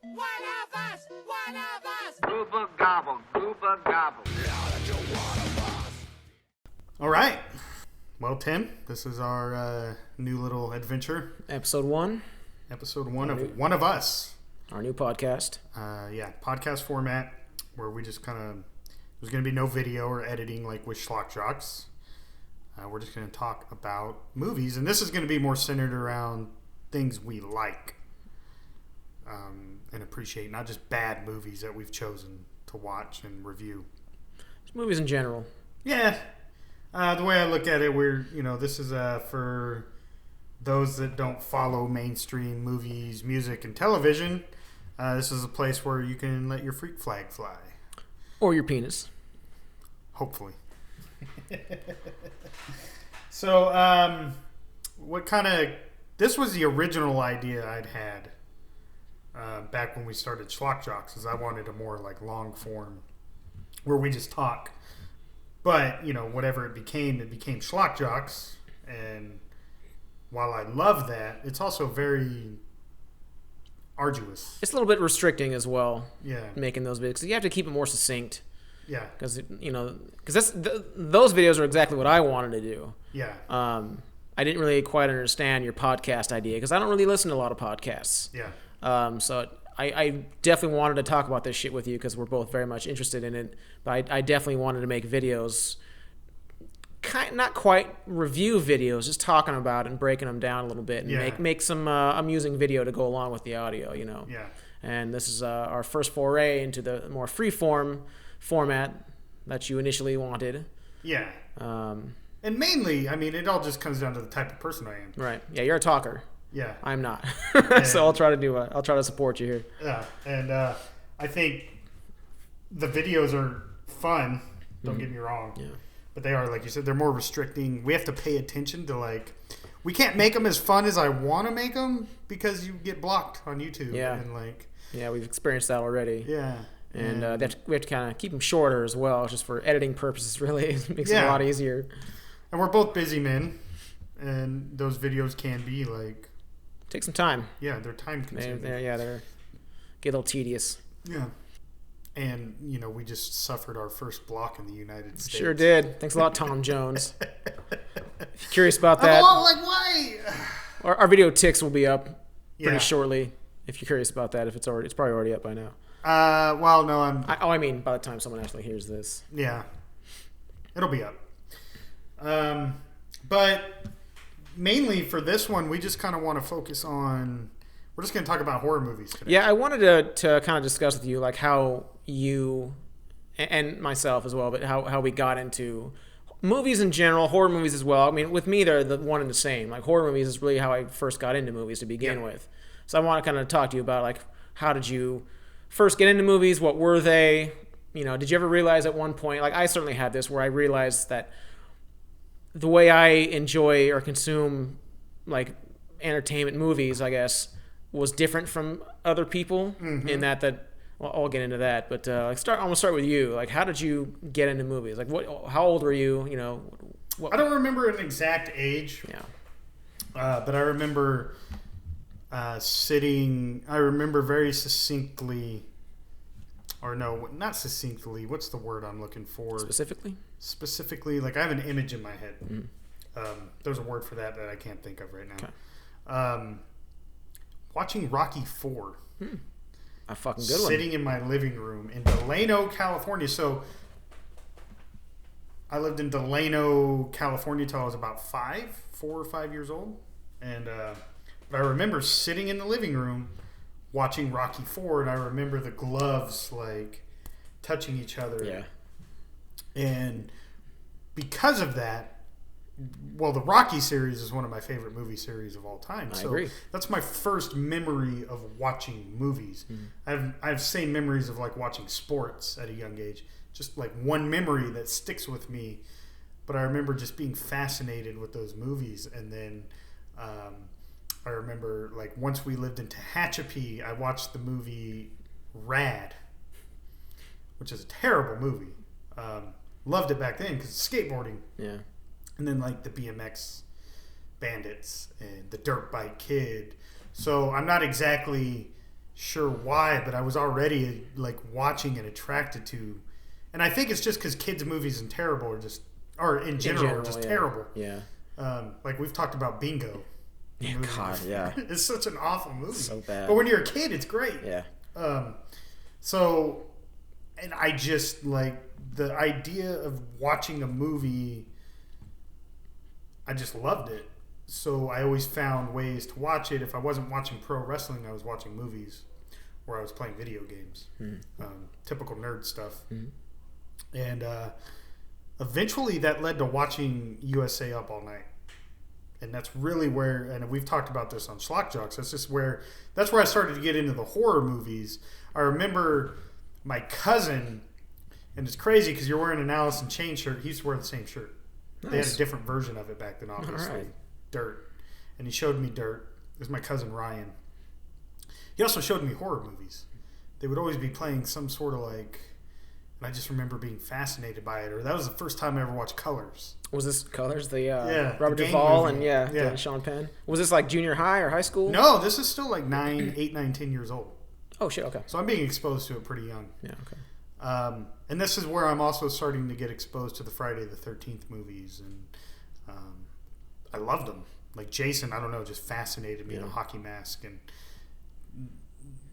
One of us! One of us! Gooba gobble, gooba gobble. All right. Well, Tim, this is our new little adventure. Episode 1. Episode 1 of One of Us. Our new podcast. Podcast format where we just kind of... There's going to be no video or editing like with Schlock Jocks. We're just going to talk about movies. And this is going to be more centered around things we like and appreciate. Not just bad movies that we've chosen to watch and review. Just movies in general. Yeah. The way I look at it, this is for those that don't follow mainstream movies, music, and television. This is a place where you can let your freak flag fly. Or your penis. Hopefully. So, this was the original idea I'd had back when we started Schlock Jocks, is I wanted a more like long form where we just talk. But, whatever it became Schlock Jocks. And while I love that, it's also very arduous. It's a little bit restricting as well. Yeah. Making those videos. Because you have to keep it more succinct. Yeah. Because, those videos are exactly what I wanted to do. Yeah. I didn't really quite understand your podcast idea because I don't really listen to a lot of podcasts. Yeah. So I definitely wanted to talk about this shit with you because we're both very much interested in it. But I definitely wanted to make videos, not quite review videos, just talking about it and breaking them down a little bit and make some amusing video to go along with the audio, Yeah. And this is our first foray into the more free-form format that you initially wanted. Yeah. And mainly, it all just comes down to the type of person I am. Right. Yeah, you're a talker. Yeah. I'm not. So I'll try to support you here. Yeah. And I think the videos are fun. Don't get me wrong. Yeah. But they are, like you said, they're more restricting. We have to pay attention to, we can't make them as fun as I want to make them because you get blocked on YouTube. Yeah. And yeah, we've experienced that already. Yeah. And we have to kind of keep them shorter as well, just for editing purposes, really. It makes it a lot easier. And we're both busy men, and those videos can be, take some time. Yeah, they're time-consuming. They get a little tedious. Yeah. And, we just suffered our first block in the United States. Sure did. Thanks a lot, Tom Jones. If you're curious about that. Why? Our video ticks will be up pretty shortly, if you're curious about that. It's probably already up by now. No, I mean, by the time someone actually hears this. Yeah. It'll be up. But mainly for this one, we just kind of want to focus on... We're just going to talk about horror movies today. Yeah, I wanted to kind of discuss with you, how you, and myself as well, but how we got into movies in general, horror movies as well. With me, they're the one and the same. Horror movies is really how I first got into movies to begin with. So I want to kind of talk to you about, how did you first get into movies? What were they? Did you ever realize at one point, I certainly had this, where I realized that the way I enjoy or consume, entertainment movies, I guess, was different from other people in that well, I'll get into that, but I'm gonna start with you. How did you get into movies? How old were you? I don't remember an exact age. Yeah. But I remember sitting. I remember very succinctly, or no, not succinctly. What's the word I'm looking for? Specifically, I have an image in my head. There's a word for that I can't think of right now. Okay. Watching Rocky IV. A fucking good one. Sitting in my living room in Delano, California. So I lived in Delano, California till I was about 4 or 5 years old. And but I remember sitting in the living room watching Rocky IV, and I remember the gloves touching each other. Yeah. And because of that, the Rocky series is one of my favorite movie series of all time. I agree. That's my first memory of watching movies. I have same memories of watching sports at a young age. Just one memory that sticks with me. But I remember just being fascinated with those movies. And then I remember once we lived in Tehachapi, I watched the movie Rad, which is a terrible movie. Loved it back then because it's skateboarding. Yeah. And then the BMX bandits and the dirt bike kid. So I'm not exactly sure why, but I was already like watching and attracted to, and I think it's just because kids' movies and terrible or in general are just terrible. Yeah. Like we've talked about Bingo. Yeah, God, yeah. It's such an awful movie. So bad. But when you're a kid, it's great. Yeah. So, and I just like the idea of watching a movie. I just loved it. So I always found ways to watch it. If I wasn't watching pro wrestling, I was watching movies, or I was playing video games. Typical nerd stuff. And eventually, that led to watching USA Up All Night. And that's really where, and we've talked about this on Schlock Jocks, that's where I started to get into the horror movies. I remember my cousin, and it's crazy because you're wearing an Alice in Chains shirt. He used to wear the same shirt. Nice. They had a different version of it back then, obviously. Right. Dirt. And he showed me Dirt. It was my cousin Ryan. He also showed me horror movies. They would always be playing some sort of like, and I just remember being fascinated by it. Or that was the first time I ever watched Colors. Was this Colors? The Robert Duvall and the Sean Penn? Was this like junior high or high school? No, this is still like 8, 9, 10 years old. Oh, shit, okay. So I'm being exposed to it pretty young. Yeah, okay. And this is where I'm also starting to get exposed to the Friday the 13th movies. And I loved them. Like Jason, I don't know, just fascinated me in a hockey mask. And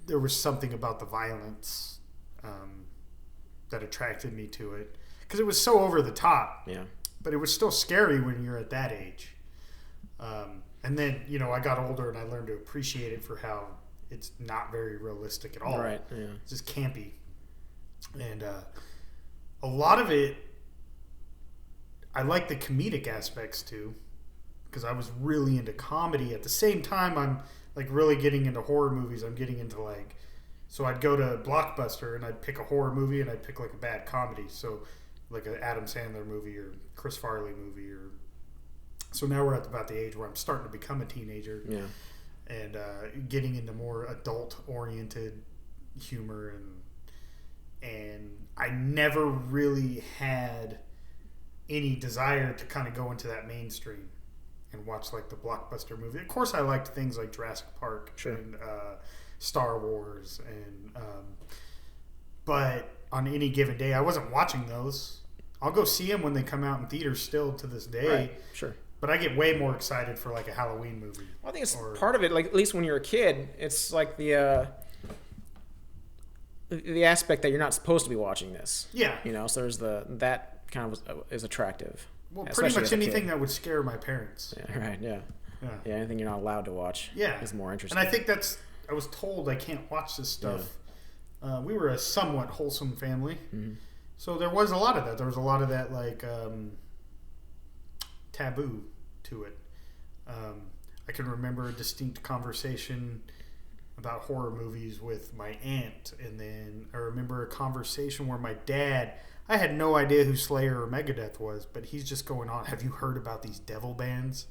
there was something about the violence that attracted me to it. Because it was so over the top. Yeah. But it was still scary when you're at that age. And then, I got older and I learned to appreciate it for how it's not very realistic at all. Right, yeah. It's just campy. And a lot of it, I like the comedic aspects too. Because I was really into comedy. At the same time, I'm like really getting into horror movies. I'm getting into like... So I'd go to Blockbuster and I'd pick a horror movie and I'd pick like a bad comedy. So like an Adam Sandler movie or Chris Farley movie. So now we're at about the age where I'm starting to become a teenager. Yeah. And getting into more adult-oriented humor. And I never really had any desire to kind of go into that mainstream and watch like the blockbuster movie. Of course, I liked things like Jurassic Park and Star Wars, but on any given day, I wasn't watching those. I'll go see them when they come out in theaters still to this day. Right. Sure. But I get way more excited for like a Halloween movie. Well, I think it's part of it. Like at least when you're a kid, it's like the aspect that you're not supposed to be watching this. Yeah. So there's that kind of is attractive. Well, pretty much anything that would scare my parents. Yeah, right, yeah. Anything you're not allowed to watch is more interesting. And I think I was told I can't watch this stuff. Yeah. We were a somewhat wholesome family. Mm-hmm. So there was a lot of that. There was a lot of that, like, taboo to it. I can remember a distinct conversation about horror movies with my aunt. And then I remember a conversation where my dad... I had no idea who Slayer or Megadeth was, but he's just going on, have you heard about these devil bands?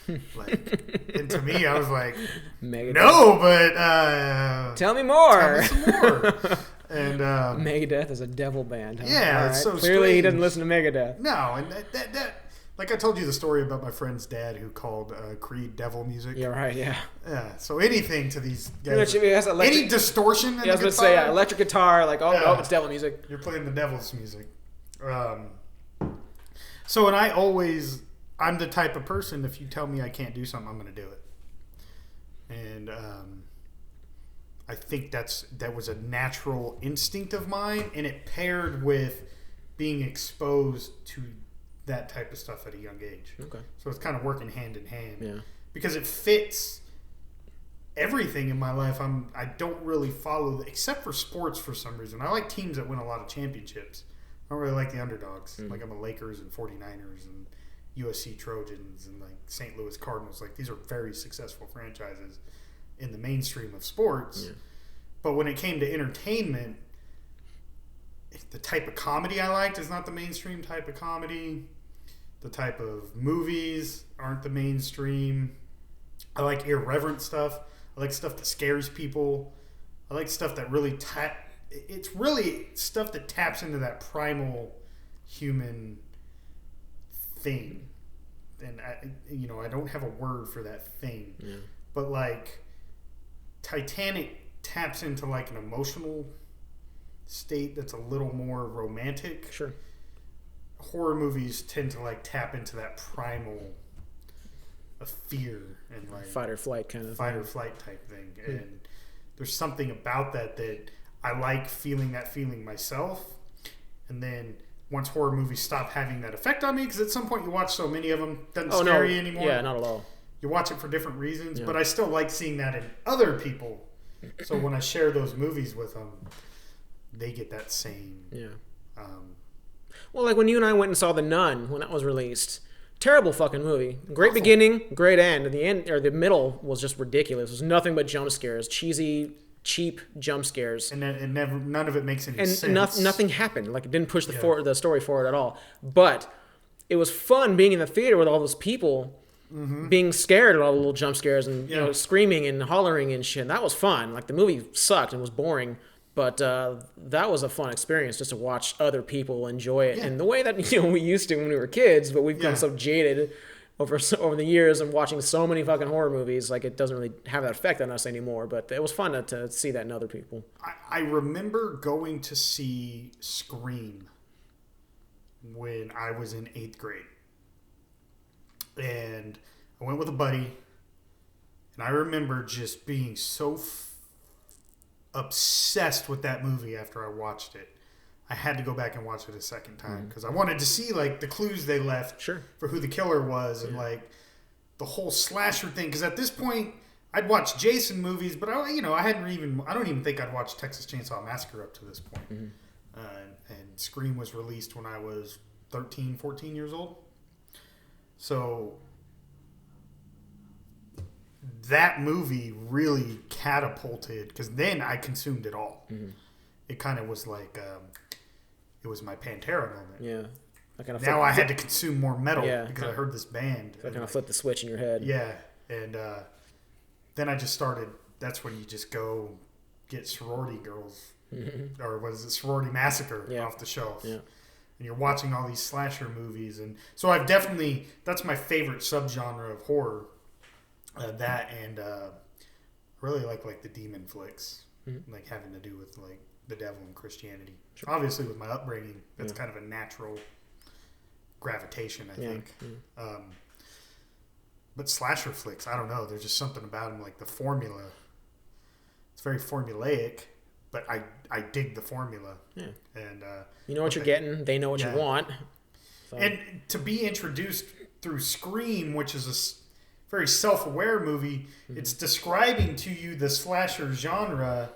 And to me, I was like, Megadeth. No, but... tell me more. Tell me some more. And Megadeth is a devil band. Huh? Yeah, right. It's so clearly strange. He doesn't listen to Megadeth. No, and that like I told you the story about my friend's dad who called Creed devil music. Yeah, right, yeah. Yeah, so anything to these guys. Any distortion in the guitar. I was going to say, electric guitar, like, no, it's devil music. You're playing the devil's music. So, and I'm the type of person, if you tell me I can't do something, I'm going to do it. And I think that was a natural instinct of mine, and it paired with being exposed to that type of stuff at a young age. Okay. So it's kind of working hand in hand. Yeah. Because it fits everything in my life. I don't really follow, except for sports for some reason. I like teams that win a lot of championships. I don't really like the underdogs. Like I'm a Lakers and 49ers and USC Trojans and like St. Louis Cardinals. Like these are very successful franchises in the mainstream of sports. Yeah. But when it came to entertainment, the type of comedy I liked is not the mainstream type of comedy. The type of movies aren't the mainstream. I like irreverent stuff. I like stuff that scares people. I like stuff that really it's really stuff that taps into that primal human thing. And I don't have a word for that thing. Yeah. But like Titanic taps into like an emotional state that's a little more romantic. Sure. Horror movies tend to like tap into that primal of fear and like Fight or flight kind of fight thing. or flight type thing. And there's something about that I like feeling that feeling myself. And then once horror movies stop having that effect on me, because at some point you watch so many of them, doesn't scare you anymore. Yeah, not at all. You watch it for different reasons, Yeah. but I still like seeing that in other people. So when I share those movies with them, they get that same. Yeah. Um, Well, like when you and I went and saw The Nun when that was released. Terrible fucking movie. Great Awful. beginning, great end. The end or the middle was just ridiculous. It was nothing but jump scares, cheesy, cheap jump scares. and then none of it makes any And sense. nothing happened. Like it didn't push the Yeah. the story forward at all. But it was fun being in the theater with all those people being scared at all the little jump scares and you know Yeah. screaming and hollering and shit. That was fun. Like the movie sucked and was boring, but that was a fun experience just to watch other people enjoy it Yeah. in the way that we used to when we were kids. But we've Yeah. become so jaded over the years of watching so many fucking horror movies. Like it doesn't really have that effect on us anymore. But it was fun to see that in other people. I remember going to see Scream when I was in 8th grade. And I went with a buddy. And I remember just being so obsessed with that movie after I watched it. I had to go back and watch it a second time because I wanted to see like the clues they left Sure. for who the killer was and like the whole slasher thing. Because at this point, I'd watched Jason movies, but I don't even think I'd watched Texas Chainsaw Massacre up to this point. And Scream was released when I was 13, 14 years old. So that movie really catapulted because then I consumed it all. It kind of was like it was my Pantera moment. Yeah. I kind of Now I had to consume more metal Yeah, because I kinda- heard this band. kind of flip the switch in your head. Yeah, and then I just started. That's when you just go get Sorority Girls, or what is it, Sorority Massacre Yeah. off the shelf. Yeah. And you're watching all these slasher movies, and so that's my favorite subgenre of horror. That and really like the demon flicks, like having to do with like the devil and Christianity. Sure. Obviously, with my upbringing, that's kind of a natural gravitation, I think. But slasher flicks, I don't know. There's just something about them, like the formula. It's very formulaic, but I dig the formula. Yeah. And You know what you're getting. They know what Yeah. you want. So, and to be introduced through Scream, which is a very self-aware movie, it's describing to you the slasher genre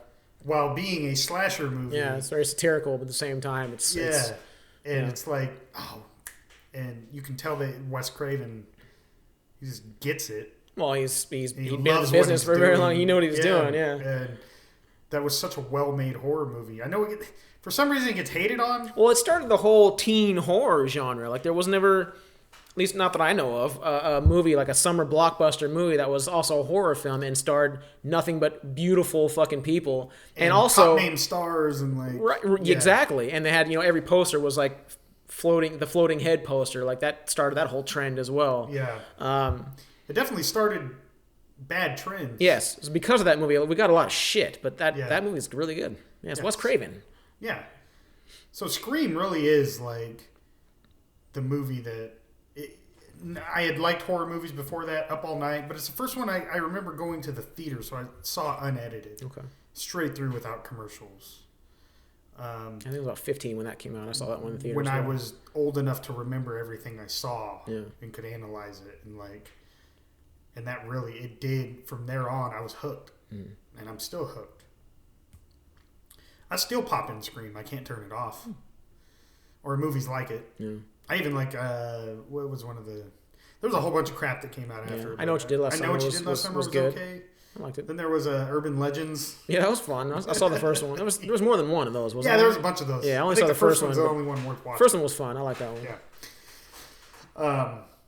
while being a slasher movie. yeah, it's very satirical, but at the same time, it's It's like, and you can tell that Wes Craven, he just gets it. well, he's He been in loves the what business he's for very doing. long. He knew what he was doing. Yeah. And that was such a well-made horror movie. I know for some reason it gets hated on. Well, it started the whole teen horror genre. Like there was never, at least not that I know of, a movie like a summer blockbuster movie that was also a horror film and starred nothing but beautiful fucking people, and also top name stars and like right, exactly. And they had every poster was like the floating head poster. Like that started that whole trend as well. Yeah. It definitely started bad trends. Yes, it's because of that movie. We got a lot of shit, but that Yeah. movie's really good. Yeah, it's Yes. Wes Craven. Yeah. So Scream really is like the movie that I had liked horror movies before that, Up All Night, but it's the first one I remember going to the theater, so I saw it unedited, Okay. straight through without commercials. I think I was about 15 when that came out. I saw that one in the theater. When as I well. was old enough to remember everything I saw Yeah. and could analyze it, and that really, it did, from there on, I was hooked, and I'm still hooked. I still pop in Scream. I can't turn it off. Or movies like it. Yeah. I even like, what was one of the... There was a whole bunch of crap that came out after. I Know What You Did Last I Know Summer What You was- Did Last Summer was was good. okay. I liked it. Then there was Urban Legends. Yeah, that was fun. I saw the first one. There was more than one of those, wasn't Yeah, there? there was a bunch of those. Yeah, I only think saw the first one's one, the but- only one worth watching. First one was fun. I like that one. Yeah.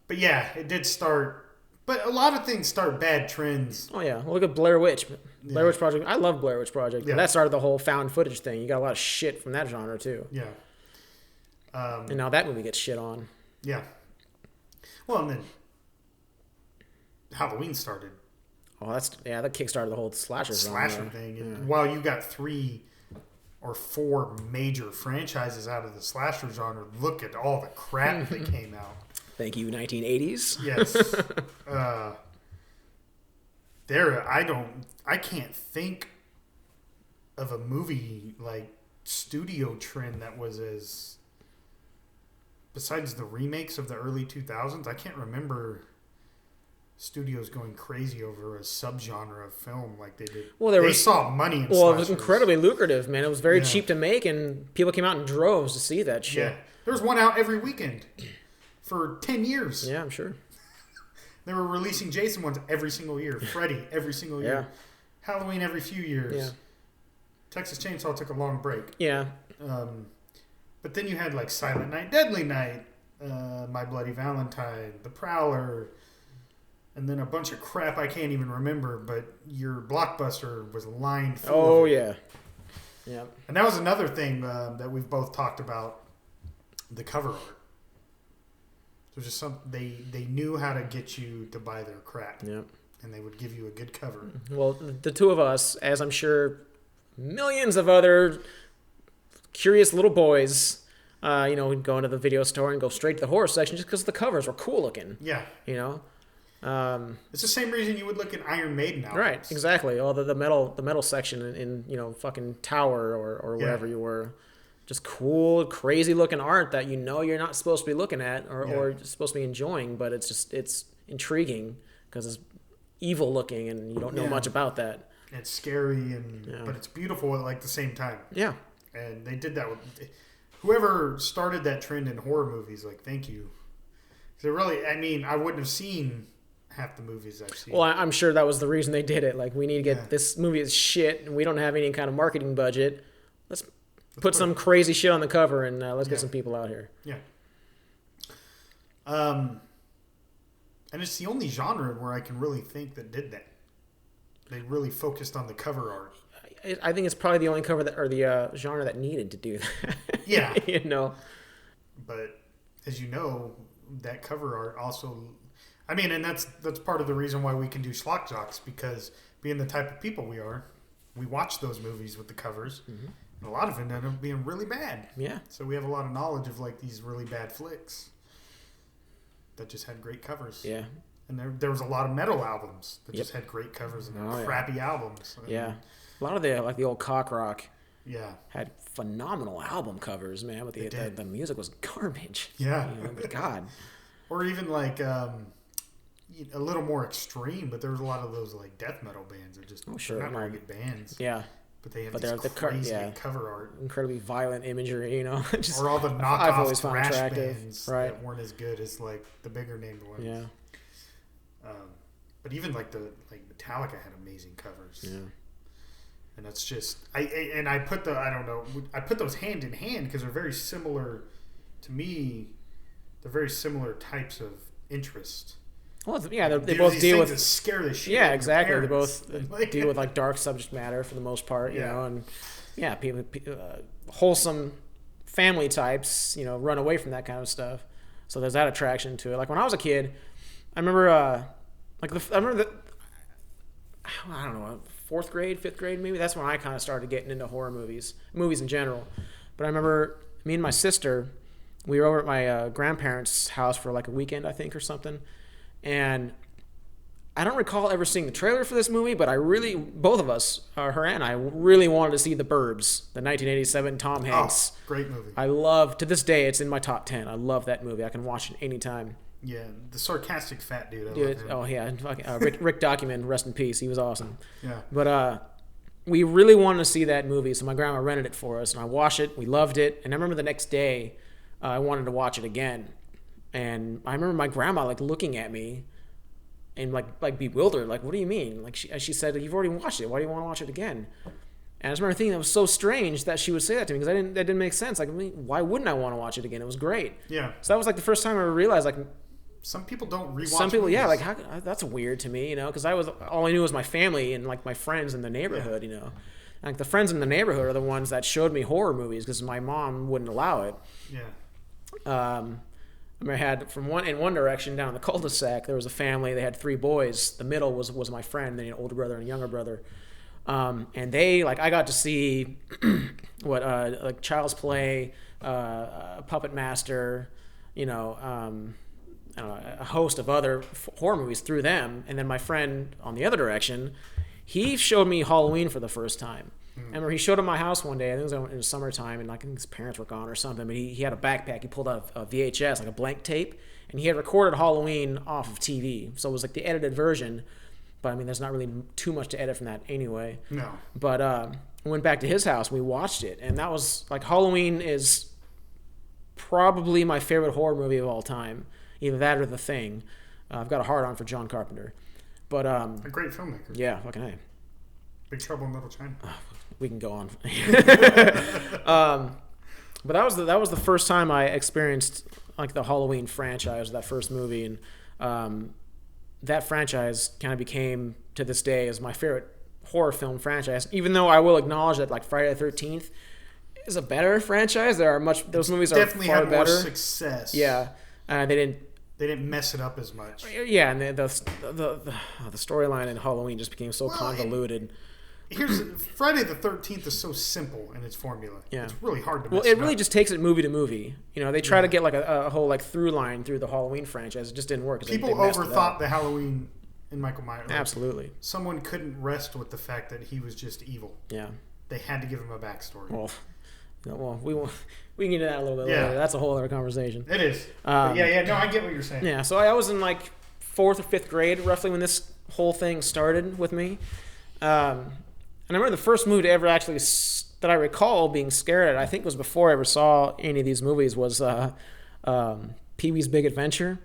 But yeah, it did start... But a lot of things start bad trends. Oh yeah, well, look at Blair Witch. Blair Witch Project. I love Blair Witch Project. Yeah. That started the whole found footage thing. You got a lot of shit from that genre too. Yeah. And now that movie gets shit on. Yeah. Well, and then Halloween started. Oh, that kickstarted the whole slasher thing. And while you got 3 or 4 major franchises out of the slasher genre, look at all the crap that came out. Thank you, 1980s. Yes. I can't think of a movie like studio trend that was as, besides the remakes of the early 2000s, I can't remember studios going crazy over a subgenre of film like they did. Well, they saw money in slashers. It was incredibly lucrative, man. It was very cheap to make, and people came out in droves to see that shit. Yeah. There was one out every weekend for 10 years. Yeah, I'm sure. They were releasing Jason ones every single year. Freddy every single year. Halloween every few years. Yeah. Texas Chainsaw took a long break. Yeah. But then you had like Silent Night, Deadly Night, My Bloody Valentine, The Prowler, and then a bunch of crap I can't even remember, but your Blockbuster was lined full of it. Yeah. Yeah. And that was another thing that we've both talked about, the cover art. It was just they knew how to get you to buy their crap. Yep. And they would give you a good cover. Well, the two of us, as I'm sure millions of other curious little boys, we'd go into the video store and go straight to the horror section just because the covers were cool looking. Yeah. It's the same reason you would look at Iron Maiden albums. Right, exactly. All the metal section in fucking Tower or wherever you were. Just cool, crazy looking art that you're not supposed to be looking at or supposed to be enjoying, but it's intriguing because it's evil looking and you don't know much about that. It's scary but it's beautiful at like the same time. Yeah. And they did that with whoever started that trend in horror movies. Like, thank you. I wouldn't have seen half the movies I've seen. Well, I'm sure that was the reason they did it. Like, we need to get this movie is shit and we don't have any kind of marketing budget. Let's put some crazy shit on the cover and let's get some people out here. Yeah. And it's the only genre where I can really think that did that. They really focused on the cover art. I think it's probably the only cover the genre that needed to do that. Yeah. But as you know, that cover art also, and that's part of the reason why we can do Schlock Jocks, because being the type of people we are, we watch those movies with the covers. Mm-hmm. And a lot of it ended up being really bad. Yeah. So we have a lot of knowledge of like these really bad flicks that just had great covers. Yeah. And there was a lot of metal albums that just had great covers and crappy albums. Yeah. A lot of the old cock rock had phenomenal album covers, man, but the music was garbage. Yeah. God. Or even like a little more extreme, but there was a lot of those like death metal bands that just not very good bands. Yeah. But they have these crazy cover art. Incredibly violent imagery, or all the knockoff thrash bands that weren't as good as like the bigger named ones. Yeah. But even like Metallica had amazing covers. Yeah. And that's just I put those hand in hand because they're very similar to me. They're very similar types of interest. Well, they both deal with scare the shit. Yeah, exactly. They both deal with like dark subject matter for the most part, and people wholesome family types, run away from that kind of stuff. So there's that attraction to it. Like when I was a kid, I remember I don't know, 4th grade, 5th grade maybe. That's when I kind of started getting into horror movies in general. But I remember me and my sister, we were over at my grandparents' house for like a weekend, I think, or something. And I don't recall ever seeing the trailer for this movie, but both of us, her and I, really wanted to see The Burbs, the 1987 Tom Hanks. Oh, great movie. To this day, it's in my top 10. I love that movie. I can watch it anytime. Yeah, the sarcastic fat dude. Oh, yeah. Rick Document, rest in peace. He was awesome. Yeah. But we really wanted to see that movie, so my grandma rented it for us, and I watched it. We loved it. And I remember the next day, I wanted to watch it again. And I remember my grandma looking at me and like bewildered, like, what do you mean? Like she said, you've already watched it. Why do you want to watch it again? And I just remember thinking that was so strange that she would say that to me because that didn't make sense. Like, why wouldn't I want to watch it again? It was great. Yeah. So that was like the first time I realized some people don't rewatch. Some people, movies. that's weird to me, because all I knew was my family and like my friends in the neighborhood, Like the friends in the neighborhood are the ones that showed me horror movies because my mom wouldn't allow it. Yeah. I had in one direction down the cul-de-sac, there was a family. They had 3 boys. The middle was my friend, then an older brother and a younger brother. And they I got to see like Child's Play, Puppet Master, I don't know, a host of other horror movies through them. And then my friend on the other direction, he showed me Halloween for the first time. I remember he showed up at my house one day. I think it was in the summertime, and I think his parents were gone or something. But he had a backpack. He pulled out a VHS, like a blank tape, and he had recorded Halloween off of TV. So it was like the edited version. But I mean, there's not really too much to edit from that anyway. No. But I went back to his house. We watched it, and that was like Halloween is probably my favorite horror movie of all time. Either that or The Thing. I've got a hard on for John Carpenter. But a great filmmaker. Yeah, fucking A. Big Trouble in Little China. We can go on. But that was the first time I experienced like the Halloween franchise, that first movie, and that franchise kind of became to this day as my favorite horror film franchise. Even though I will acknowledge that like Friday the 13th is a better franchise. Those movies are definitely far had better. more success. Yeah, they didn't mess it up as much. Yeah, and the storyline in Halloween just became so convoluted. Here's Friday the 13th is so simple in its formula. Yeah. It's really hard to mess Well, it really just takes it movie to movie. They try to get like a whole like through line through the Halloween franchise. It just didn't work. People overthought the Halloween in Michael Myers. Absolutely. Someone couldn't rest with the fact that he was just evil. Yeah. They had to give him a backstory. Well, we can get into that a little bit later. That's a whole other conversation. It is. No, I get what you're saying. Yeah, so I was in like 4th or 5th grade roughly when this whole thing started with me. And I remember the first movie to ever actually that I recall being scared at, I think was before I ever saw any of these movies, was Pee-wee's Big Adventure,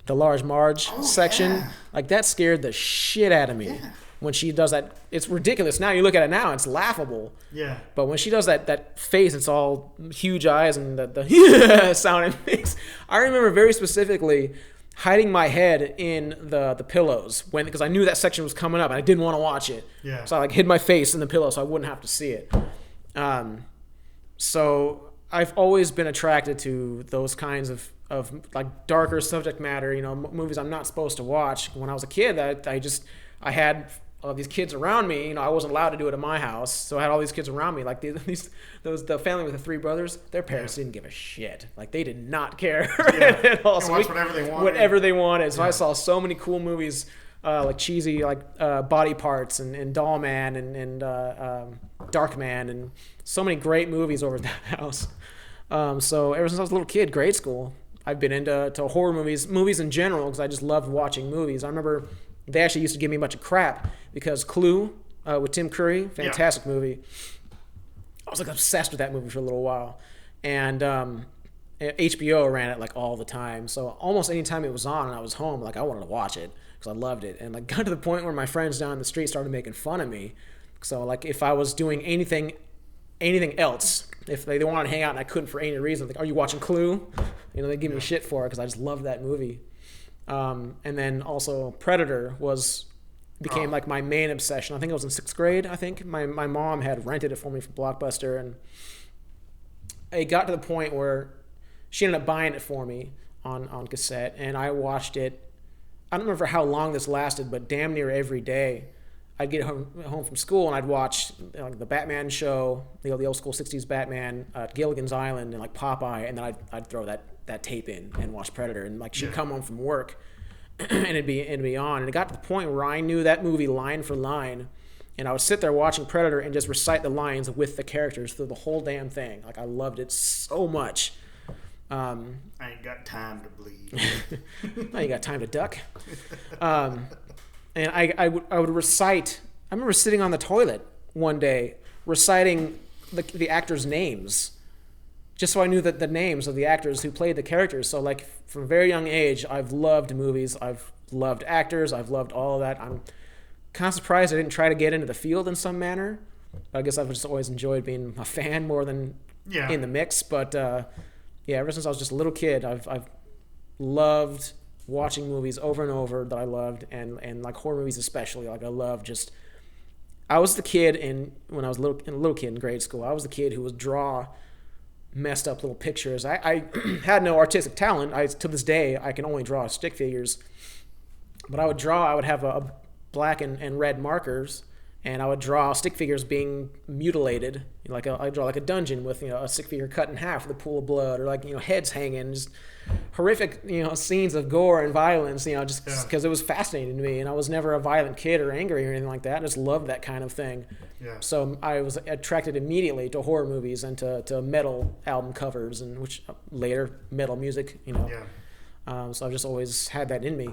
the Large Marge section. Yeah. Like that scared the shit out of me. Yeah. When she does that, it's ridiculous. Now you look at it now, it's laughable. Yeah. But when she does that face, it's all huge eyes and the sound it makes. I remember very specifically hiding my head in the pillows because I knew that section was coming up and I didn't want to watch it. Yeah. So I like hid my face in the pillow so I wouldn't have to see it. So I've always been attracted to those kinds of like darker subject matter, movies I'm not supposed to watch. When I was a kid, I had all these kids around me. I wasn't allowed to do it at my house, so I had all these kids around me. Like the family with the 3 brothers, their parents didn't give a shit. Like they did not care at all. So watch whatever they wanted. Whatever they wanted. So I saw so many cool movies, like cheesy, like Body Parts and Doll Man and Dark Man, and so many great movies over at that house. So ever since I was a little kid, grade school, I've been into horror movies in general, because I just loved watching movies. I remember they actually used to give me a bunch of crap because Clue with Tim Curry, fantastic movie. I was like obsessed with that movie for a little while, and HBO ran it like all the time. So almost any time it was on and I was home, like I wanted to watch it because I loved it. And like got to the point where my friends down the street started making fun of me. So like if I was doing anything else, if they wanted to hang out and I couldn't for any reason, like, are you watching Clue? They give me shit for it because I just loved that movie. And then also Predator became like my main obsession. I think it was in 6th grade. I think my mom had rented it for me from Blockbuster, and it got to the point where she ended up buying it for me on cassette, and I watched it. I don't remember how long this lasted, but damn near every day. I'd get home from school and I'd watch the Batman show, the old school 60s Batman, Gilligan's Island, and like Popeye, and then I'd throw that tape in and watch Predator. And like she'd come home from work and it'd be on. And it got to the point where I knew that movie line for line, and I would sit there watching Predator and just recite the lines with the characters through the whole damn thing. Like I loved it so much. I ain't got time to bleed. I ain't got time to duck. And I would recite. I remember sitting on the toilet one day reciting the actors' names, just so I knew the names of the actors who played the characters. So like from a very young age, I've loved movies. I've loved actors. I've loved all of that. I'm kind of surprised I didn't try to get into the field in some manner. I guess I've just always enjoyed being a fan more than in the mix. But ever since I was just a little kid, I've loved watching movies over and over that I loved, and like horror movies especially. Like I was the kid when I was a little kid in grade school. I was the kid who would draw messed up little pictures. I had no artistic talent. To this day, I can only draw stick figures. But I would have a black and red markers, and I would draw stick figures being mutilated. I draw like a dungeon with a stick figure cut in half with a pool of blood, or heads hanging, just horrific scenes of gore and violence. Just because it was fascinating to me, and I was never a violent kid or angry or anything like that. I just loved that kind of thing. Yeah. So I was attracted immediately to horror movies and to metal album covers, and which later metal music. So I've just always had that in me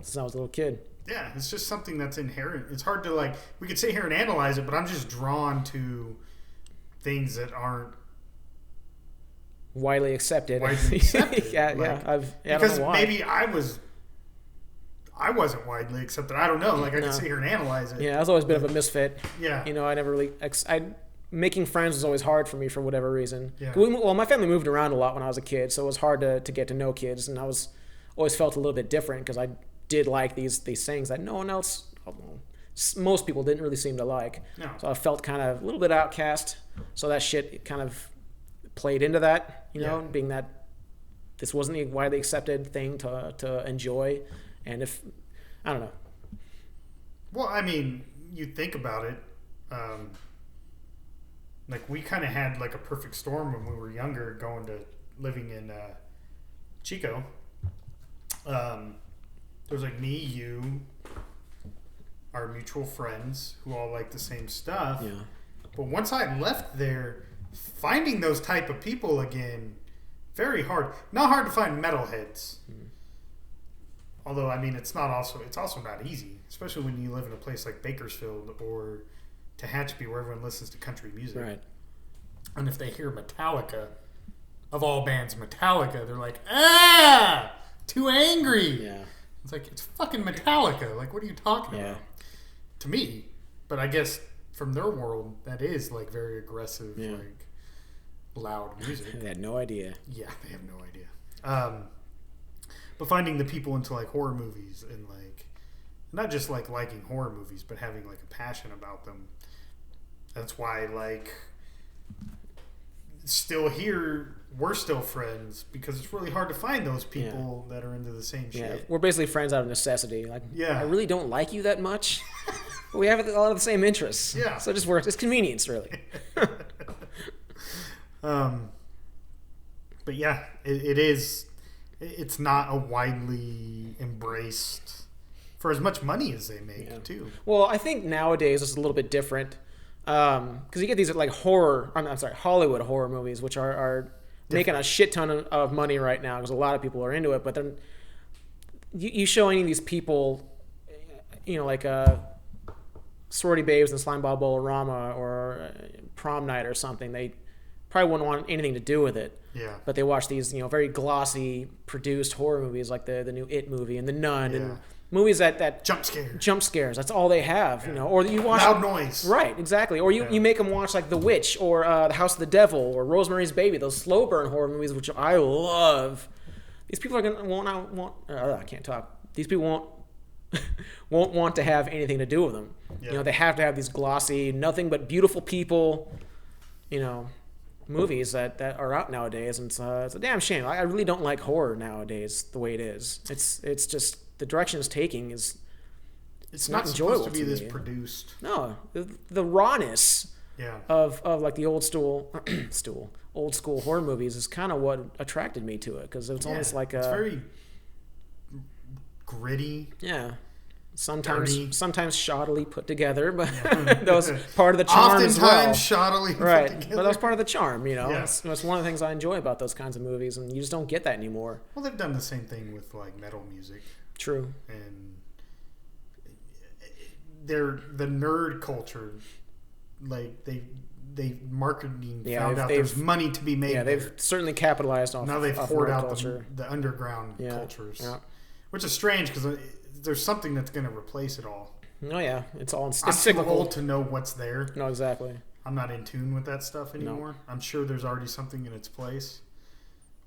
since I was a little kid. Yeah, it's just something that's inherent. It's hard to we could sit here and analyze it, but I'm just drawn to things that aren't widely accepted. yeah. Because maybe I wasn't widely accepted. I don't know. I could sit here and analyze it. Yeah, I was always a bit of a misfit. Yeah. I never really... making friends was always hard for me for whatever reason. Yeah. My family moved around a lot when I was a kid, so it was hard to get to know kids, and I always felt a little bit different because I did like these things that no one else, most people didn't really seem to like. No. So I felt kind of a little bit outcast. So that shit kind of played into that, being that this wasn't a widely accepted thing to enjoy. And I don't know. Well, I mean, you think about it, we kind of had a perfect storm when we were younger, living in Chico. There was me, you, our mutual friends who all like the same stuff. Yeah. But once I left there, finding those type of people again, very hard. Not hard to find metalheads. Although, I mean, it's also not easy, especially when you live in a place like Bakersfield or Tehachapi where everyone listens to country music. Right. And if they hear Metallica, of all bands, Metallica, they're like, too angry. Yeah. It's it's fucking Metallica. What are you talking about? To me. But I guess from their world, that is very aggressive, loud music. They had no idea. Yeah, they have no idea. But finding the people into horror movies and not just liking horror movies, but having a passion about them. That's why still here, we're still friends because it's really hard to find those people that are into the same shit. Yeah, we're basically friends out of necessity. Yeah. I really don't like you that much, but we have a lot of the same interests. Yeah. So it just works. It's convenience, really. But yeah, it is. It's not a widely embraced for as much money as they make too. Well, I think nowadays it's a little bit different because you get these Hollywood horror movies, which are making a shit ton of money right now because a lot of people are into it. But then you show any of these people, sorority babes and slime ball bolorama or prom night or something, they probably wouldn't want anything to do with it. Yeah. But they watch these, very glossy produced horror movies like the new It movie and The Nun and movies that jump scares. That's all they have, Or you watch loud noise. Right, exactly. Or you make them watch The Witch or The House of the Devil or Rosemary's Baby, those slow burn horror movies which I love. These people are gonna I can't talk. These people won't want to have anything to do with them. Yeah. They have to have these glossy, nothing but beautiful people, movies that are out nowadays, and it's a damn shame. I really don't like horror nowadays the way it is. It's just the direction it's taking is it's not not enjoyable supposed to be to this me. produced. No, the rawness of the old school horror movies is kind of what attracted me to it because it's almost it's very gritty. Yeah. Sometimes shoddily put together, but Yeah. that was part of the charm as well. Oftentimes shoddily put Right, together. but that was part of the charm, Yeah. It's one of the things I enjoy about those kinds of movies, and you just don't get that anymore. Well, they've done the same thing with metal music, True. and they're the nerd culture. They marketing found out there's money to be made. Yeah, they've certainly capitalized off. Now they've off poured nerd out culture. the underground cultures, Yeah. which is strange because there's something that's going to replace it all. Oh yeah, it's I'm too cyclical. old to know what's there. No, exactly. I'm not in tune with that stuff anymore. I'm sure there's already something in its place,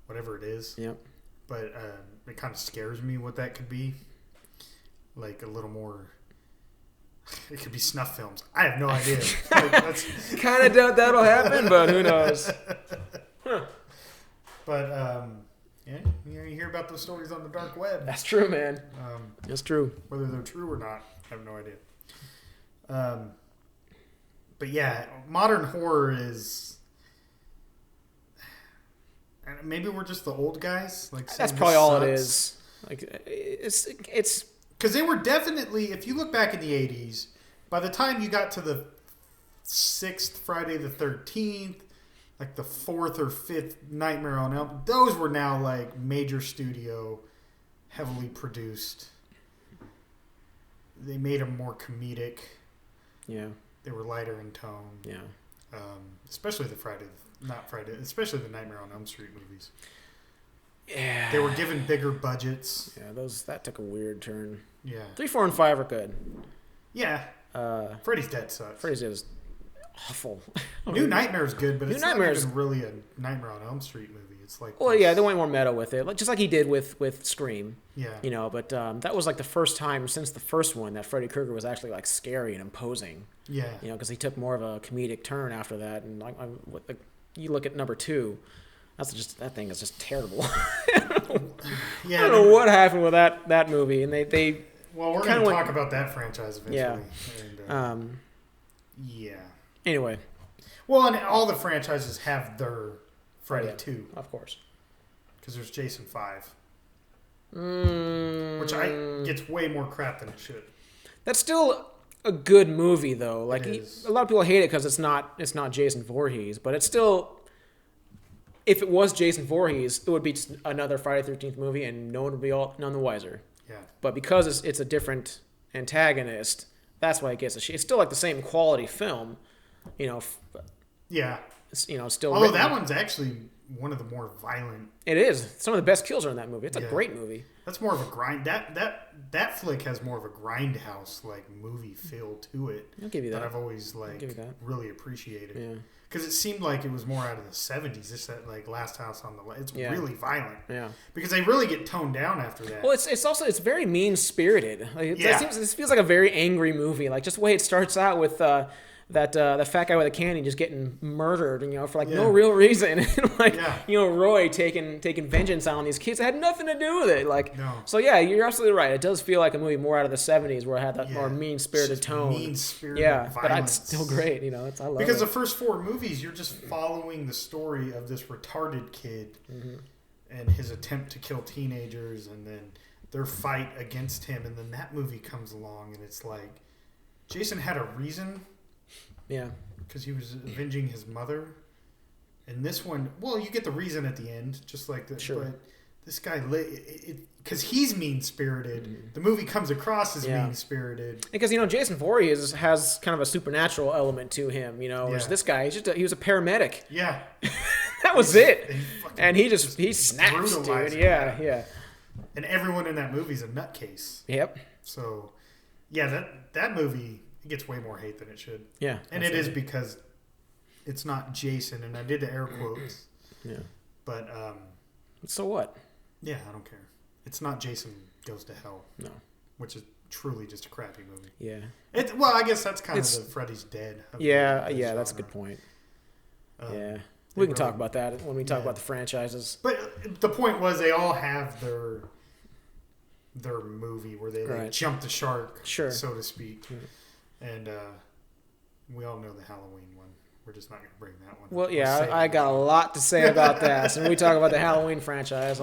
whatever it is. Yep. But it kind of scares me what that could be. A little more. It could be snuff films. I have no idea. Kind of doubt that'll happen, but who knows? But yeah, you hear about those stories on the dark web. That's true, man. That's true. Whether they're true or not, I have no idea. But yeah, modern horror is. Maybe we're just the old guys. Like That's probably all it is. Like it's because they were definitely. If you look back in the '80s, by the time you got to the 6th Friday the 13th, like the 4th or 5th Nightmare on Elm, those were now like major studio, heavily produced. They made them more comedic. Yeah. They were lighter in tone. Yeah. Especially especially the Nightmare on Elm Street movies. Yeah. They were given bigger budgets. Yeah, that took a weird turn. Yeah. 3, 4, and 5 are good. Yeah. Freddy's Dead sucks. Freddy's Dead is awful. New Nightmare's good, but it's Nightmare's not even really a Nightmare on Elm Street movie. It's like well, yeah, they went more meta with it, just like he did with Scream. Yeah. But that was like the first time since the first one that Freddy Krueger was actually like scary and imposing. Yeah. Because he took more of a comedic turn after that, and you look at number 2. That thing is just terrible. Yeah. I don't know what happened with that movie, and they well, we're going to talk about that franchise eventually. Yeah. And, yeah. Anyway. Well, and all the franchises have their Freddy 2. Of course. Because there's Jason 5. Mm. Which gets way more crap than it should. That's still a good movie, though. Like It is. a lot of people hate it because it's not Jason Voorhees, but it's still. If it was Jason Voorhees, it would be just another Friday the 13th movie, and no one would be none the wiser. Yeah. But because it's a different antagonist, that's why it gets a shit. It's still like the same quality film, Yeah. Still. Although written. that one's actually one of the more violent. It is. Some of the best kills are in that movie. It's a great movie. That's more of a grind. That flick has more of a grindhouse like movie feel to it. I'll give you that. I've always give you that. really appreciated. Yeah. Because it seemed like it was more out of the 70s. Just that like Last House on the Left. It's really violent. Yeah. Because they really get toned down after that. Well, it's also very mean spirited. Like, Yeah. This feels like a very angry movie. Like just the way it starts out with the fat guy with a candy just getting murdered, for like no real reason, and Roy taking vengeance on these kids that had nothing to do with it. Like, No. So yeah, you're absolutely right. It does feel like a movie more out of the '70s where it had that more mean spirited tone. Mean spirited violence. But it's still great. I love because it. the first 4 movies, you're just following the story of this retarded kid and his attempt to kill teenagers, and then their fight against him, and then that movie comes along, and it's like Jason had a reason. Yeah. Because he was avenging his mother. And this one, well, you get the reason at the end, just like that. Sure. But this guy, because he's mean-spirited, the movie comes across as mean-spirited. Because, Jason Voorhees has kind of a supernatural element to him, whereas this guy, he was a paramedic. Yeah. That was it. And he snaps, dude. Yeah. And everyone in that movie's a nutcase. Yep. So, yeah, that movie... It gets way more hate than it should. Yeah. And it is because it's not Jason, and I did the air quotes. Yeah. But, so what? yeah, I don't care. It's not Jason Goes to Hell. No. Which is truly just a crappy movie. Yeah. Well, I guess that's kind of the Freddy's Dead. Yeah, that's a good point. Yeah. We can talk really- about that when we talk about the franchises. But the point was they all have their movie where they like, jump the shark, so to speak. Yeah. And we all know the Halloween one. We're just not going to bring that one up. Well, yeah, I got a lot to say about that. So when we talk about the Halloween franchise,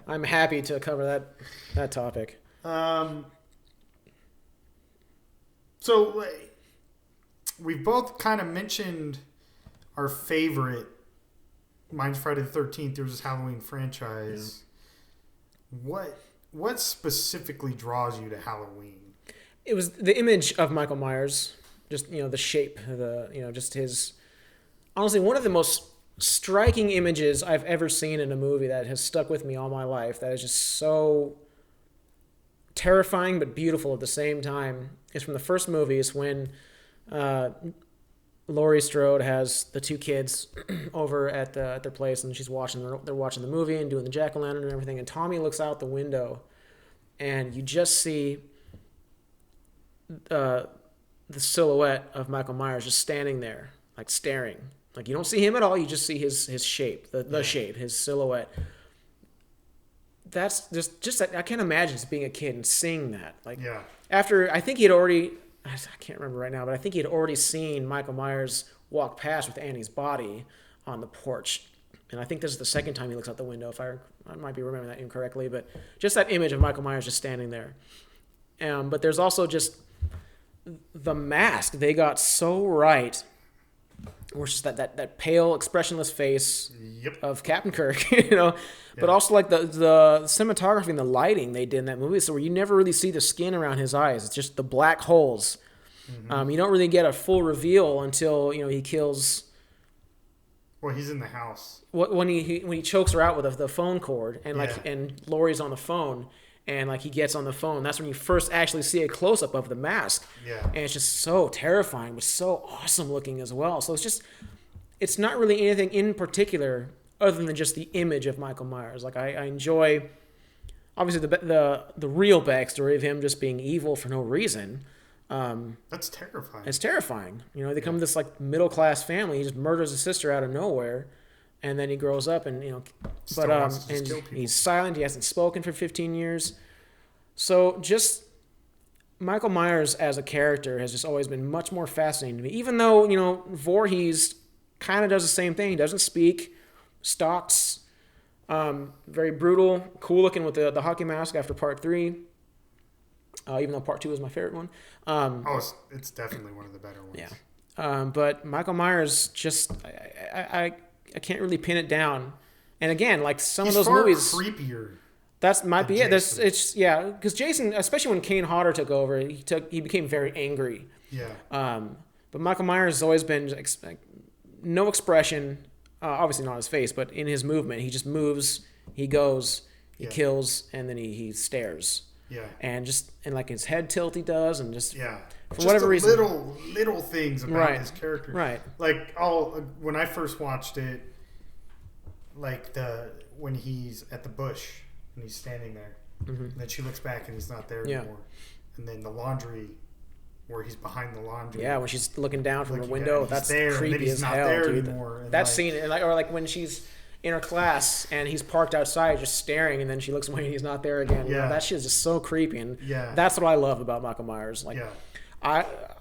I'm happy to cover that topic. So we've both kind of mentioned our favorite. Mine's Friday the 13th. There was this Halloween franchise. Yeah. What specifically draws you to Halloween? It was the image of Michael Myers, just the shape, just his. Honestly, one of the most striking images I've ever seen in a movie that has stuck with me all my life. That is just so terrifying but beautiful at the same time. Is from the first movie. It's when Laurie Strode has the 2 kids over at their place, and they're watching the movie and doing the jack-o'-lantern and everything. And Tommy looks out the window, and you just see the silhouette of Michael Myers just standing there, like staring. Like you don't see him at all. You just see his shape, the shape, his silhouette. That's just I can't imagine just being a kid and seeing that. Like after I think he had already, I can't remember right now, but I think he had already seen Michael Myers walk past with Annie's body on the porch. And I think this is the second time he looks out the window, if I might be remembering that incorrectly, but just that image of Michael Myers just standing there. But there's also just the mask. They got so right. Or just that pale, expressionless face of Captain Kirk, you know. But also like the cinematography and the lighting they did in that movie, so where you never really see the skin around his eyes. It's just the black holes. You don't really get a full reveal until, you know, he kills... Well, he's in the house. When he chokes her out with the phone cord, and and Laurie's on the phone, and like he gets on the phone, that's when you first actually see a close up of the mask. And it's just so terrifying, but so awesome looking as well. So it's not really anything in particular other than just the image of Michael Myers. Like I enjoy, obviously the real backstory of him just being evil for no reason. That's terrifying. It's terrifying. You know, they come to this like middle class family. He just murders his sister out of nowhere, and then he grows up and and he's silent. He hasn't spoken for 15 years. So just Michael Myers as a character has just always been much more fascinating to me. Even though, you know, Voorhees kind of does the same thing. He doesn't speak, stalks, very brutal, cool looking with the hockey mask after part 3. Even though part 2 is my favorite one. It's definitely one of the better ones. Yeah. But Michael Myers, just I can't really pin it down. And again, like He's of those far movies, creepier. That might be it. Jason. Because Jason, especially when Kane Hodder took over, he became very angry. But Michael Myers has always been no expression, obviously not his face, but in his movement. He just moves, he goes, he kills, and then he stares. And like his head tilt he does, and just for whatever reason, little things about his character. Like when I first watched it, like when he's at the bush and he's standing there, and then she looks back and he's not there anymore, and then the laundry where he's behind the laundry. When she's looking down from the window, that's there, creepy as hell, dude. That scene, or like when she's in her class and he's parked outside just staring, and then she looks away and he's not there again. You know, that shit is just so creepy, and that's what I love about Michael Myers. Like,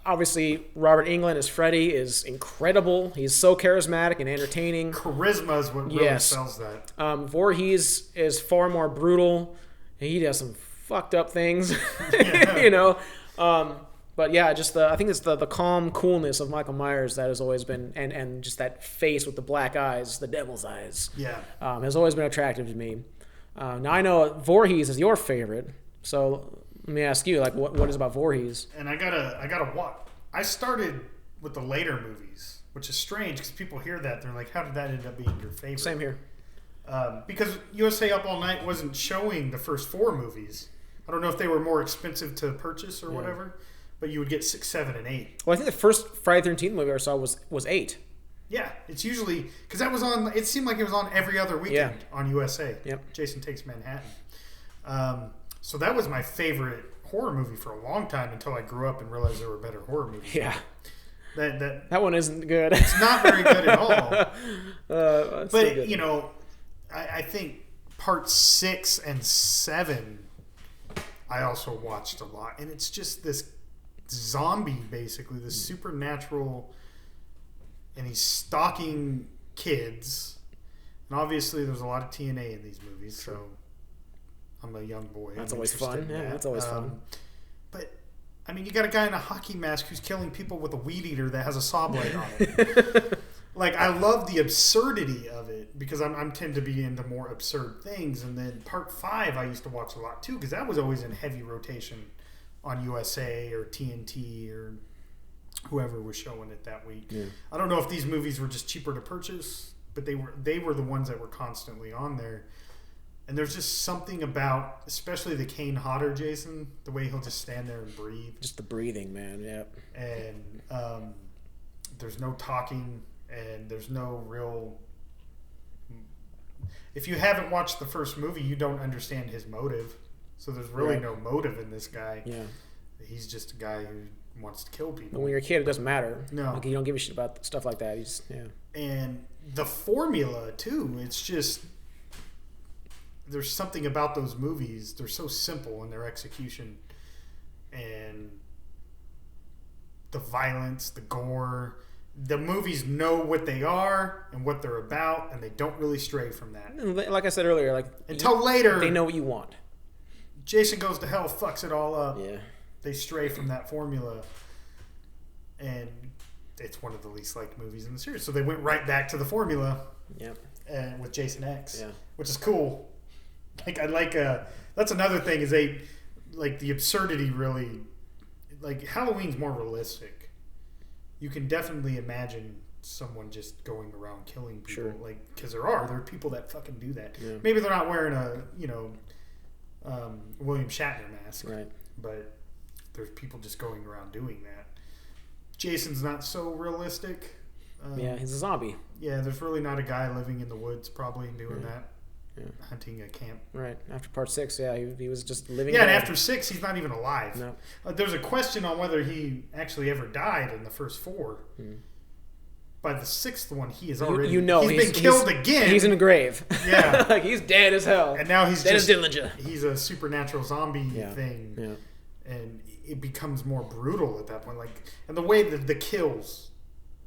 obviously Robert Englund as Freddy is incredible. He's so charismatic and entertaining. Charisma is what really sells that. Voorhees is far more brutal. He does some fucked up things, you know. But yeah, just I think it's the calm coolness of Michael Myers that has always been, and just that face with the black eyes, the devil's eyes, has always been attractive to me. Now I know Voorhees is your favorite, so let me ask you, like, what is about Voorhees? And I gotta watch. I started with the later movies, which is strange because people hear that, they're like, how did that end up being your favorite? Same here. Because USA Up All Night wasn't showing the first 4 movies. I don't know if they were more expensive to purchase or whatever. But you would get 6, 7, and 8. Well, I think the first Friday the 13th movie I saw was 8. Yeah, it's usually because that was on. It seemed like it was on every other weekend on USA. Jason Takes Manhattan. So that was my favorite horror movie for a long time until I grew up and realized there were better horror movies. That one isn't good. It's not very good at all. But you know, I think part 6 and 7 I also watched a lot, and it's just this zombie, basically, the supernatural, and he's stalking kids, and obviously there's a lot of TNA in these movies, so I'm a young boy. That's always fun. That's always fun. But I mean, you got a guy in a hockey mask who's killing people with a weed eater that has a saw blade on it. Like, I love the absurdity of it because I'm tend to be into more absurd things. And then part 5 I used to watch a lot too because that was always in heavy rotation on USA or TNT or whoever was showing it that week. I don't know if these movies were just cheaper to purchase, but they were the ones that were constantly on there. And there's just something about, especially the Kane Hodder Jason, the way he'll just stand there and breathe. Just the breathing, man. Yep. And there's no talking, and there's no real. If you haven't watched the first movie, you don't understand his motive. So there's really no motive in this guy. Yeah. He's just a guy who wants to kill But people. when you're a kid, it doesn't matter. No. Like, you don't give a shit about stuff like that. You just, And the formula too. It's just there's something about those movies. They're so simple in their execution, and the violence, the gore. The movies know what they are and what they're about, and they don't really stray from that. Like I said earlier, like Until later, they know what you want. Jason Goes to Hell fucks it all up. Yeah. They stray from that formula, and it's one of the least liked movies in the series. So they went right back to the formula. Yeah. With Jason X, Yeah. which is cool. That's another thing is they like the absurdity really. Like Halloween's more realistic. You can definitely imagine someone just going around killing people, Sure. like because there are people that fucking do that. Yeah. Maybe they're not wearing a William Shatner mask, Right. but there's people just going around doing that. Jason's not so realistic. Yeah, he's a zombie. Yeah, there's really not a guy living in the woods probably doing that, Yeah. hunting a camp. Right. After part 6, yeah, he was just living. Yeah, and dead. after 6, he's not even alive. No. There's a question on whether he actually ever died in the first 4. By the 6th one, he is already You know he's been killed again. He's in the grave. Yeah. Like, he's dead as hell. And now he's dead just as Dillinger. he's a supernatural zombie Yeah. thing. Yeah. And it becomes more brutal at that point. Like, and the way that the kills.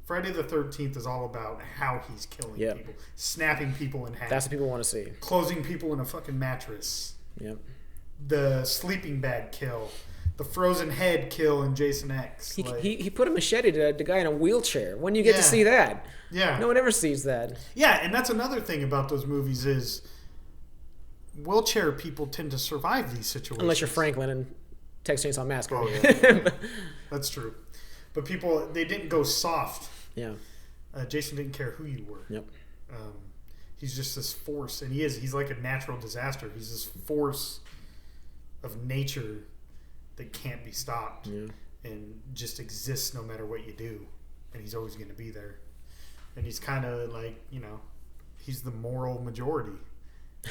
Friday the 13th is all about how he's killing Yep. people, snapping people in half, That's what people want to see. closing people in a fucking mattress. Yep. The sleeping bag kill, the frozen head kill in Jason X. He put a machete to the guy in a wheelchair. When do you get to Yeah. see that? Yeah. No one ever sees that. Yeah, and that's another thing about those movies is wheelchair people tend to survive these situations. Unless you're Franklin and Texas Chainsaw Massacre. Oh, yeah. That's true. But people, they didn't go soft. Yeah. Jason didn't care who you were. Yep. He's just this force, and he's like a natural disaster. He's this force of nature that can't be stopped and just exists no matter what you do, and he's always going to be there. And he's kind of like, he's the moral majority.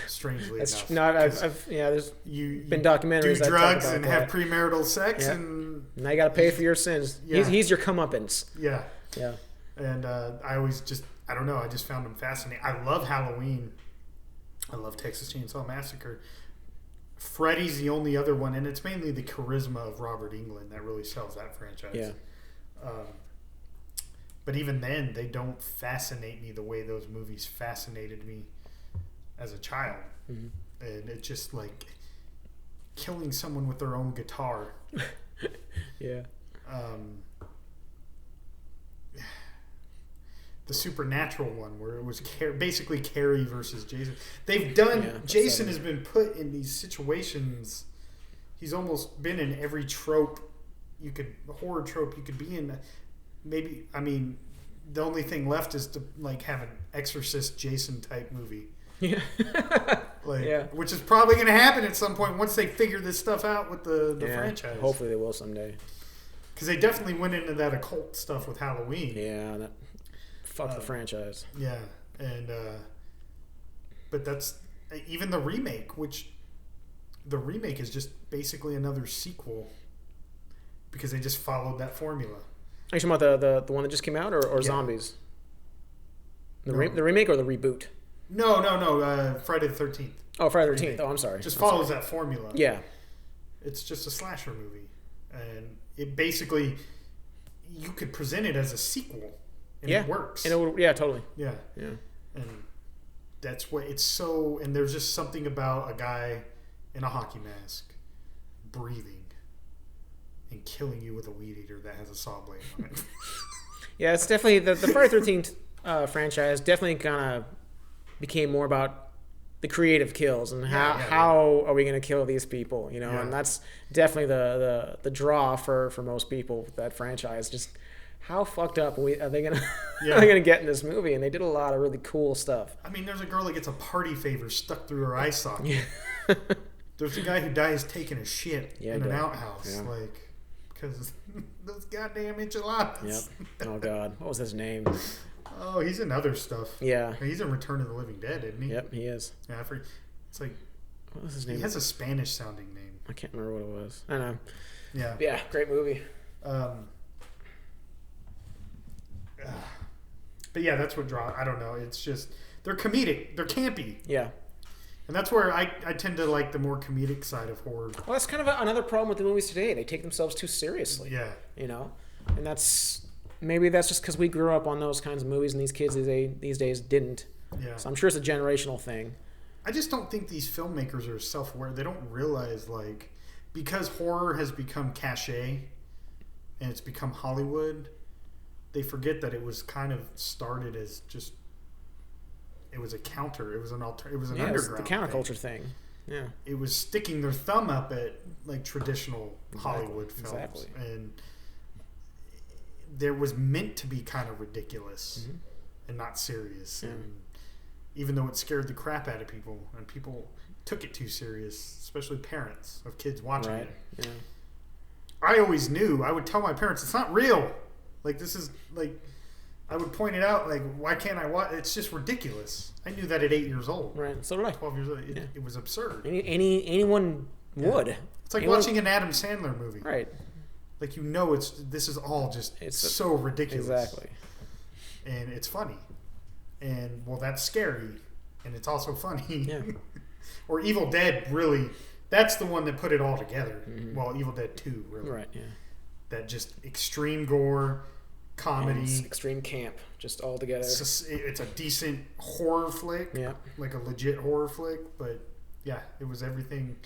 Strangely That's enough, I've there's you been documentaries do that talk drugs about and that. have premarital sex, Yeah. and now you got to pay for your sins. Yeah. He's your comeuppance. yeah. Yeah. And I always I don't know, I just found him fascinating. I love Halloween. I love Texas Chainsaw Massacre. Freddy's the only other one, and it's mainly the charisma of Robert Englund that really sells that franchise. Yeah. But even then, they don't fascinate me the way those movies fascinated me as a child. Mm-hmm. And it's just like killing someone with their own guitar. Yeah. The Supernatural one, where it was basically Carrie versus Jason. They've done. Jason has been put in these situations. He's almost been in every horror trope you could be in. Maybe, the only thing left is to have an Exorcist Jason type movie. Yeah. Which is probably going to happen at some point once they figure this stuff out with the franchise. Hopefully they will someday. Because they definitely went into that occult stuff with Halloween. Yeah. Fuck the franchise. Yeah, and but that's even the remake, which the remake is just basically another sequel because they just followed that formula. Are you talking about the one that just came out, or Zombies? The remake or the reboot? No. Friday the 13th. Oh, Friday the 13th. Oh, I'm sorry. Just follows that formula. Yeah. It's just a slasher movie, and it basically you could present it as a sequel. And it works. And totally. Yeah. Yeah. And that's what it's so. And there's just something about a guy in a hockey mask breathing and killing you with a weed eater that has a saw blade on it. Yeah, it's definitely the Friday 13th franchise definitely kind of became more about the creative kills and how are we going to kill these people, and that's definitely the draw for most people with that franchise. Just how fucked up are they gonna get in this movie? And they did a lot of really cool stuff. There's a girl that gets a party favor stuck through her eye socket. There's a guy who dies taking a shit in an outhouse, because those goddamn enchiladas. Yep. Oh God, what was his name? Oh, he's in other stuff. Yeah. He's in Return of the Living Dead, isn't he? Yep, he is. Yeah, it's like what was his name? He has a Spanish sounding name. I can't remember what it was. I don't know. Yeah. Yeah, great movie. Um, but yeah, that's what draw. I don't know. It's just they're comedic. They're campy. Yeah. And that's where I tend to like the more comedic side of horror. Well, that's kind of another problem with the movies today. They take themselves too seriously. Yeah. You know? And maybe that's just because we grew up on those kinds of movies and these kids these days didn't. Yeah. So I'm sure it's a generational thing. I just don't think these filmmakers are self-aware. They don't realize, like, because horror has become cachet and it's become Hollywood, they forget that it was kind of started as just... It was a counter. It was an underground. It's the counterculture thing. Yeah. It was sticking their thumb up at like traditional Hollywood films, Exactly. and there was meant to be kind of ridiculous and not serious. Yeah. And even though it scared the crap out of people, and people took it too serious, especially parents of kids watching it. Yeah. I always knew. I would tell my parents, "It's not real. Like this is like." I would point it out, like, why can't I watch? It's just ridiculous. I knew that at 8 years old. Right. So did I. 12 years old. It was absurd. Anyone would. It's like watching an Adam Sandler movie. Right. Like, this is all just so ridiculous. Exactly. And it's funny. And, well, that's scary. And it's also funny. Yeah. Or Evil Dead, really. That's the one that put it all together. Mm-hmm. Well, Evil Dead 2, really. Right, yeah. That just extreme gore, comedy, extreme camp, just all together. It's a decent horror flick, like a legit horror flick. But yeah, it was everything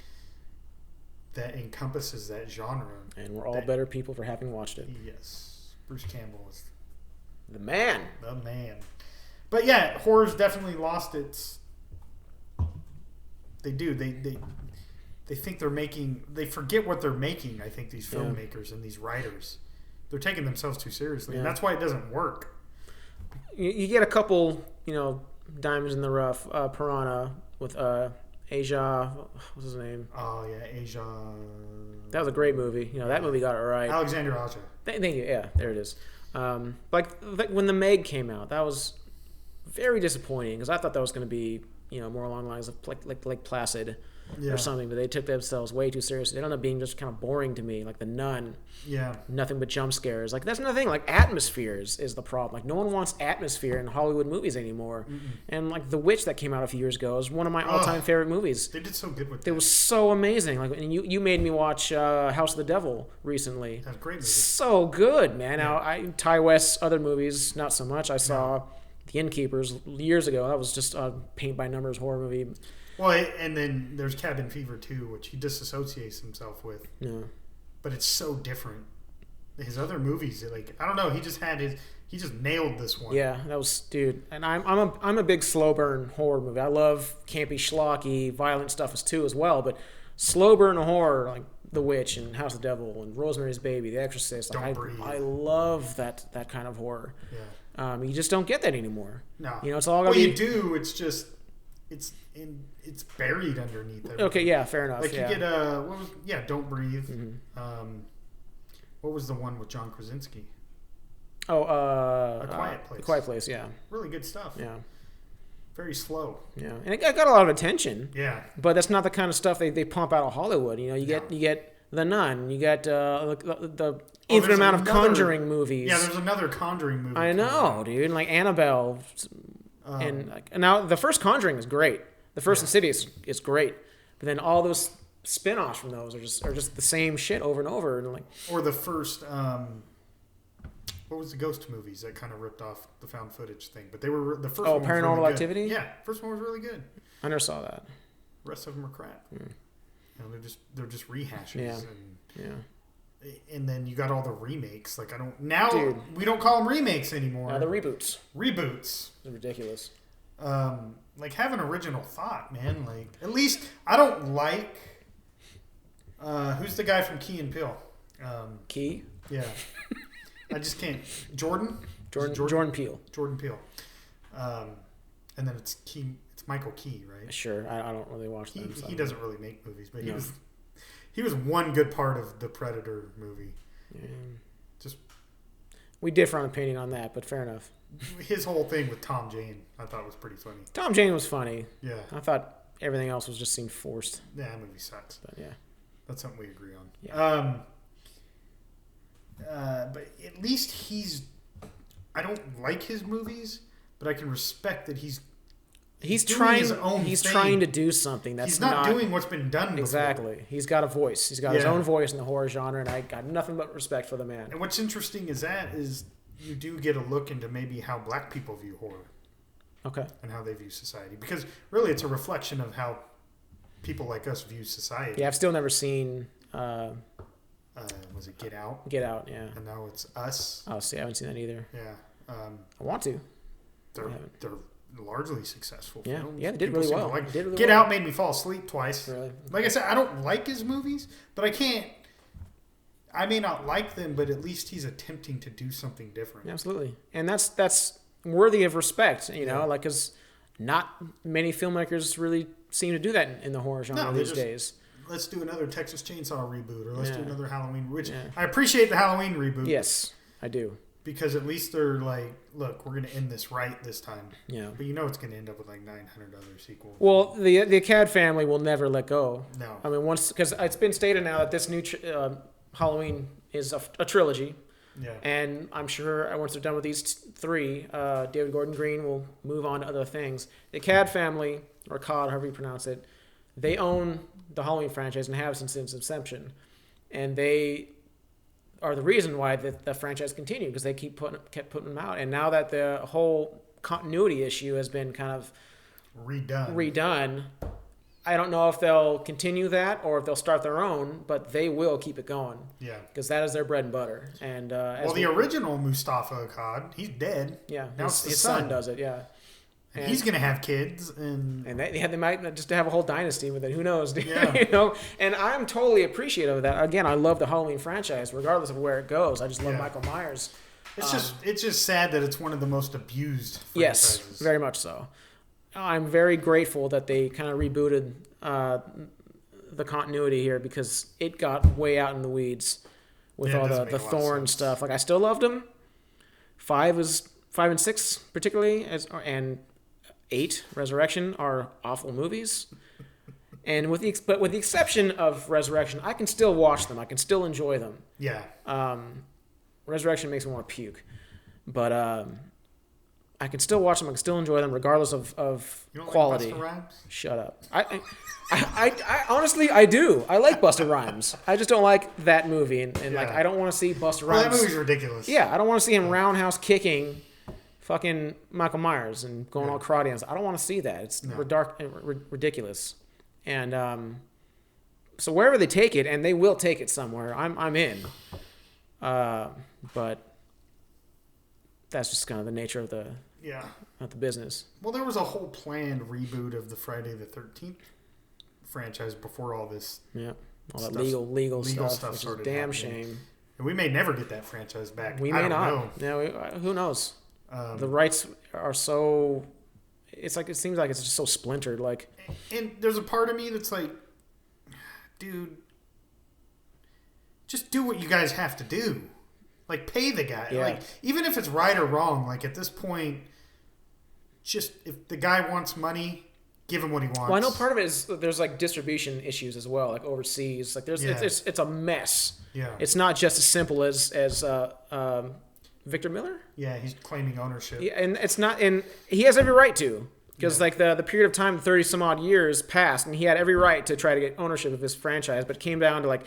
that encompasses that genre. And we're all better people for having watched it. Yes, Bruce Campbell is the man. The man. But yeah, horror's definitely lost its. They do. They think they're making. They forget what they're making. I think these filmmakers and these writers. They're taking themselves too seriously, and that's why it doesn't work. You get a couple, diamonds in the rough. Piranha with Asia. What's his name? Oh yeah, Asia. That was a great movie. That movie got it right. Alexander Aja. Thank you. Yeah, there it is. Like when The Meg came out, that was very disappointing because I thought that was going to be more along the lines of like Placid. Or something, but they took themselves way too seriously. They ended up being just kind of boring to me, like The Nun. Yeah. Nothing but jump scares. Like, that's another thing. Like, atmospheres is the problem. Like, no one wants atmosphere in Hollywood movies anymore. Mm-mm. And, like, The Witch that came out a few years ago is one of my all-time favorite movies. They did so good with that. It was so amazing. Like, and you made me watch House of the Devil recently. That's a great movie. So good, man. Yeah. Now, Ty West's other movies, not so much. I saw The Innkeepers years ago. That was just a paint-by-numbers horror movie. Well, and then there's Cabin Fever 2, which he disassociates himself with. Yeah. But it's so different. His other movies, like, I don't know, he just nailed this one. Yeah, that was, dude. And I'm a big slow burn horror movie. I love campy, schlocky, violent stuff too as well. But slow burn horror, like The Witch and House of the Devil and Rosemary's Baby, The Exorcist. Don't Breathe. I love that kind of horror. Yeah. You just don't get that anymore. No. It's all. You do. It's just. It's buried underneath everything. Okay, yeah, fair enough. Like you get Don't Breathe. Mm-hmm. What was the one with John Krasinski? Oh, A Quiet Place. A Quiet Place, yeah. Really good stuff. Yeah. Very slow. Yeah, and it got a lot of attention. Yeah. But that's not the kind of stuff they pump out of Hollywood. You get The Nun. You get the infinite amount of Conjuring movies. Yeah, there's another Conjuring movie. I know, dude. Like Annabelle. And now the first Conjuring is great. The first Insidious is great, but then all those spin-offs from those are just the same shit over and over. And or the first, what was the ghost movies that kind of ripped off the found footage thing? But they were the first. Oh, one was Paranormal really Activity. Good. Yeah, first one was really good. I never saw that. The rest of them are crap. They're just rehashes. Yeah. And then you got all the remakes. Like we don't call them remakes anymore. The reboots. Reboots. They're ridiculous. Like have an original thought, man. Like at least I don't like. Who's the guy from Key and Peele? Key. Yeah. I just can't. Jordan Peele. Jordan Peele. And then it's Key. It's Michael Key, right? Sure. I don't really watch them. He doesn't really make movies, but he was one good part of the Predator movie. Yeah. Just we differ on opinion on that, but fair enough. His whole thing with Tom Jane, I thought was pretty funny. Tom Jane was funny. Yeah. I thought everything else was just seemed forced. Yeah, that movie sucks. But yeah. That's something we agree on. Yeah. but at least he's. I don't like his movies, but I can respect that he's doing trying his own he's thing. trying to do something that's He's not doing what's been done before. exactly. He's got a voice. He's got his Yeah. own voice in the horror genre, and I got nothing but respect for the man. And what's interesting is you do get a look into maybe how black people view horror Okay. and how they view society, because really it's a reflection of how people like us view society. Yeah, I've still never seen Was it Get Out? Get Out. Yeah. And now it's Us. Oh, see, I haven't seen that either. Yeah. I want to. They're largely successful Yeah, films. yeah, they did People really seem to well. like- They did really Get well. Out made me fall asleep twice. Really? Like I said, I don't like his movies, but I can't. I may not like them, but at least he's attempting to do something different. Absolutely, and that's worthy of respect. You know, Yeah. like because not many filmmakers really seem to do that in the horror genre No, they these just- days. Let's do another Texas Chainsaw reboot, or let's do Yeah. another Halloween. Which Yeah. I appreciate the Halloween reboot. Yes, I do. Because at least they're like, look, we're going to end this right this time. Yeah. But you know it's going to end up with like 900 other sequels. Well, the Akkad family will never let go. No. I mean, because it's been stated now that this new Halloween is a trilogy, Yeah. and I'm sure once they're done with these three, David Gordon Green will move on to other things. The Akkad family, or Cod, however you pronounce it, they own the Halloween franchise and have since its inception, and they are the reason why the franchise continued, because they kept putting them out. And now that the whole continuity issue has been kind of redone, I don't know if they'll continue that or if they'll start their own, but they will keep it going. Yeah. Because that is their bread and butter. And Well, the original Mustafa Akkad, he's dead. yeah, Now it's the his son. son does it. Yeah, And he's going to have kids. And they might just have a whole dynasty with it. Who knows? Yeah. You know. And I'm totally appreciative of that. Again, I love the Halloween franchise, regardless of where it goes. I just love Yeah. Michael Myers. it's just sad that it's one of the most abused Yes, franchises. very much so. I'm very grateful that they kind of rebooted the continuity here, because it got way out in the weeds with Yeah, it all doesn't the make a lot of Thorn sense. stuff. Like, I still loved them. 5 and 6 particularly, and 8 Resurrection are awful movies. And with the exception of Resurrection, I can still watch them. I can still enjoy them. Yeah. Resurrection makes me want to puke, but I can still watch them. I can still enjoy them, regardless of You don't quality. like Busta Rhymes? Shut up. I honestly, I do. I like Busta Rhymes. I just don't like that movie, and like, Yeah. I don't want to see Busta Well, that Rhymes. movie's ridiculous. Yeah, I don't want to see him roundhouse kicking fucking Michael Myers and going all karate. I don't want to see that. It's ridiculous. And so wherever they take it, and they will take it somewhere, I'm in. But that's just kind of the nature of the business. Well, there was a whole planned reboot of the Friday the 13th franchise before all this. Yeah, all that Stuff's- legal legal stuff, stuff which is a started damn happening. shame. And we may never get that franchise back. We I may don't not. know. Yeah, who knows? The rights are so. It seems like it's just so splintered. Like, And there's a part of me that's like, dude, just do what you guys have to do. Like, pay the guy. Yeah. Like, even if it's right or wrong, like, at this point, just, if the guy wants money, give him what he wants. well, I know part of it is there's like distribution issues as well, like overseas. Like, there's it's a mess. Yeah. It's not just as simple as Victor Miller. Yeah, he's claiming ownership. Yeah, and it's not, and he has every right to, because like the period of time, 30 some odd years passed, and he had every right to try to get ownership of his franchise, but it came down to like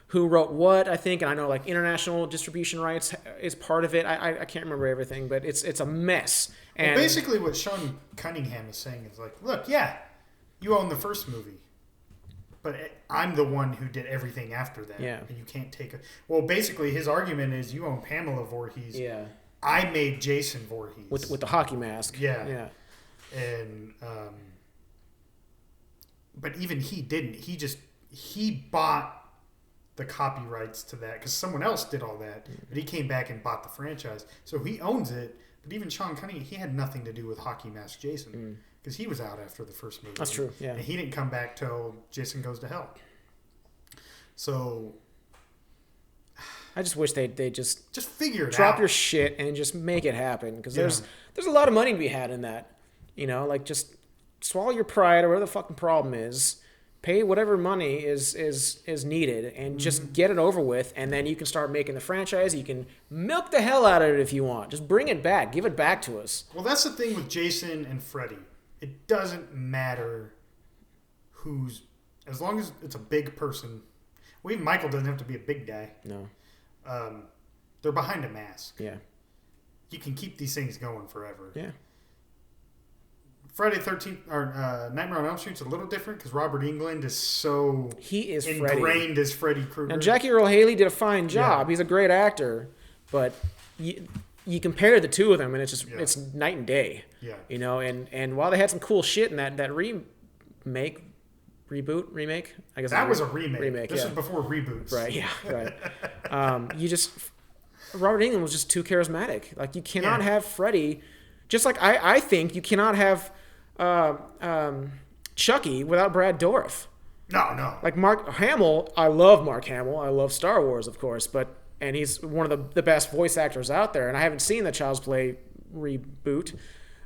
who wrote what, I think, and I know like international distribution rights is part of it. I can't remember everything, but it's a mess. And Well, basically, what Sean Cunningham is saying is like, look, yeah, you own the first movie, but I'm the one who did everything after that. Yeah. And you can't take it. Well, basically, his argument is you own Pamela Voorhees. yeah, I made Jason Voorhees. with the hockey mask. Yeah. Yeah. And, but even he didn't. He bought the copyrights to that because someone else did all that. But he came back and bought the franchise. So he owns it. But even Sean Cunningham, he had nothing to do with Hockey Mask Jason because he was out after the first movie. That's true, yeah. And he didn't come back till Jason Goes to Hell. So I just wish they just figure it out. drop your shit and just make it happen, because there's a lot of money to be had in that. You know, like, just swallow your pride or whatever the fucking problem is. Pay whatever money is needed and just get it over with, and then you can start making the franchise. You can milk the hell out of it if you want. Just bring it back. Give it back to us. Well, that's the thing with Jason and Freddy. It doesn't matter who's, as long as it's a big person. Well, even Michael doesn't have to be a big guy. No. They're behind a mask. Yeah. You can keep these things going forever. Yeah. Friday 13th or Nightmare on Elm Street's a little different because Robert Englund is so ingrained Freddy. as Freddy Krueger. And Jackie Earle Haley did a fine job. He's a great actor, but you compare the two of them, and it's just it's night and day. Yeah. You know, and while they had some cool shit in that remake, I guess that was a remake. Remake. This was before reboots. Right. Yeah. Right. Robert Englund was just too charismatic. Like you cannot have Freddy. Just like I think you cannot have Chucky without Brad Dourif. No. Like Mark Hamill, I love Mark Hamill. I love Star Wars, of course, and he's one of the best voice actors out there. And I haven't seen the Child's Play reboot.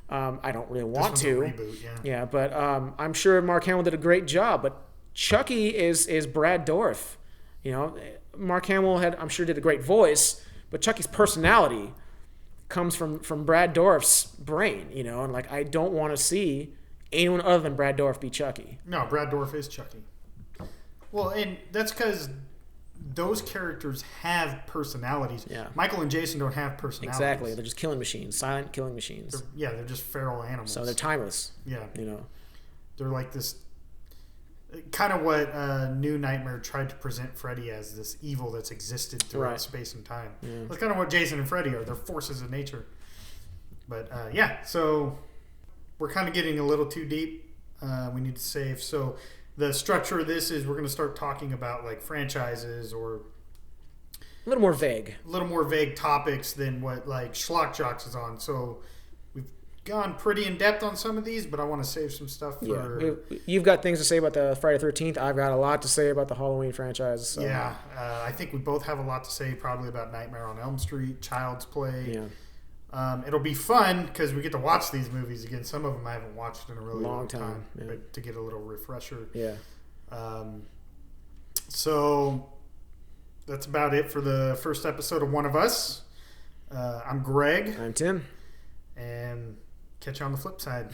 I don't really want to. A reboot, yeah, but I'm sure Mark Hamill did a great job. But Chucky is Brad Dourif. You know, Mark Hamill I'm sure did a great voice, but Chucky's personality comes from Brad Dourif's brain, you know, and like I don't want to see anyone other than Brad Dourif be Chucky. No, Brad Dourif is Chucky. Well, and that's because those characters have personalities. Yeah. Michael and Jason don't have personalities. Exactly. They're just killing machines, silent killing machines. They're just feral animals. So they're timeless. Yeah. You know. They're like this, kind of what New Nightmare tried to present Freddy as, this evil that's existed throughout space and time. Yeah. That's kind of what Jason and Freddy are. They're forces of nature. But so we're kind of getting a little too deep. We need to save. So the structure of this is we're going to start talking about like franchises or a little more vague topics than what like Schlock Jocks is on. So we've gone pretty in depth on some of these, but I want to save some stuff for. Yeah. You've got things to say about the Friday 13th. I've got a lot to say about the Halloween franchise. So. Yeah, I think we both have a lot to say probably about Nightmare on Elm Street, Child's Play. Yeah. It'll be fun because we get to watch these movies again. Some of them I haven't watched in a really long time. Yeah. But to get a little refresher. Yeah. So that's about it for the first episode of One of Us. I'm Greg. I'm Tim. And catch you on the flip side.